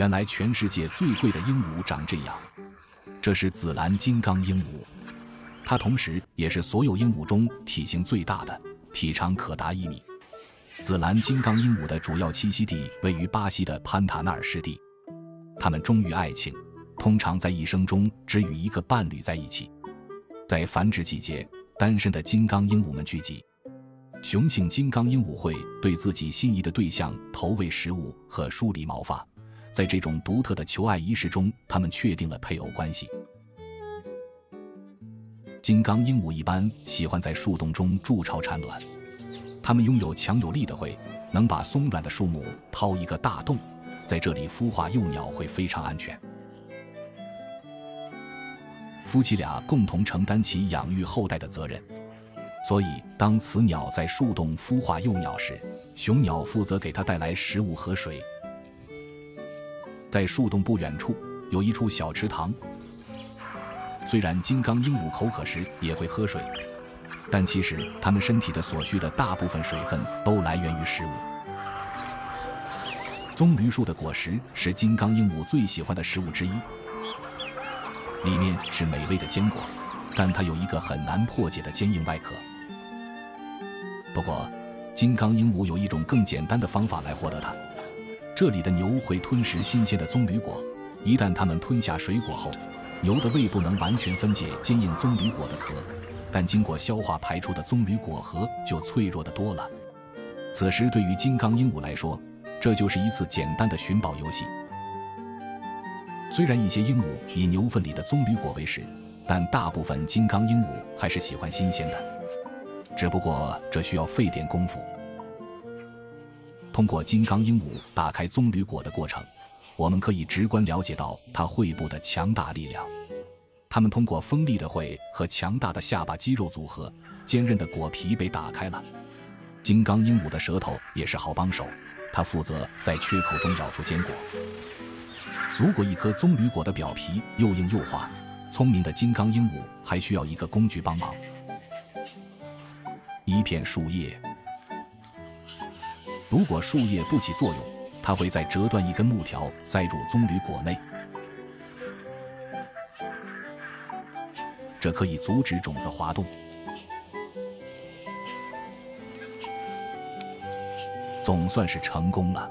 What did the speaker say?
原来全世界最贵的鹦鹉长这样，这是紫蓝金刚鹦鹉，它同时也是所有鹦鹉中体型最大的，体长可达1米。紫蓝金刚鹦鹉的主要栖息地位于巴西的潘塔纳尔湿地，它们忠于爱情，通常在一生中只与一个伴侣在一起。在繁殖季节，单身的金刚鹦鹉们聚集，雄性金刚鹦鹉会对自己心仪的对象投喂食物和梳理毛发，在这种独特的求爱仪式中，它们确定了配偶关系。金刚鹦鹉一般喜欢在树洞中筑巢产卵，它们拥有强有力的喙，能把松软的树木掏一个大洞，在这里孵化幼鸟会非常安全。夫妻俩共同承担起养育后代的责任，所以当雌鸟在树洞孵化幼鸟时，雄鸟负责给它带来食物和水。在树洞不远处有一处小池塘，虽然金刚鹦鹉口渴时也会喝水，但其实它们身体的所需的大部分水分都来源于食物。棕榈树的果实是金刚鹦鹉最喜欢的食物之一，里面是美味的坚果，但它有一个很难破解的坚硬外壳。不过金刚鹦鹉有一种更简单的方法来获得它。这里的牛会吞食新鲜的棕榈果，一旦它们吞下水果后，牛的胃不能完全分解坚硬棕榈果的壳，但经过消化排出的棕榈果核就脆弱得多了。此时对于金刚鹦鹉来说，这就是一次简单的寻宝游戏。虽然一些鹦鹉以牛粪里的棕榈果为食，但大部分金刚鹦鹉还是喜欢新鲜的，只不过这需要费点功夫。通过金刚鹦鹉打开棕榈果的过程，我们可以直观了解到它喙部的强大力量。它们通过锋利的喙和强大的下巴肌肉组合，坚韧的果皮被打开了。金刚鹦鹉的舌头也是好帮手，它负责在缺口中咬出坚果。如果一颗棕榈果的表皮又硬又滑，聪明的金刚鹦鹉还需要一个工具帮忙。一片树叶，如果树叶不起作用，它会再折断一根木条塞入棕榈果内，这可以阻止种子滑动。总算是成功了。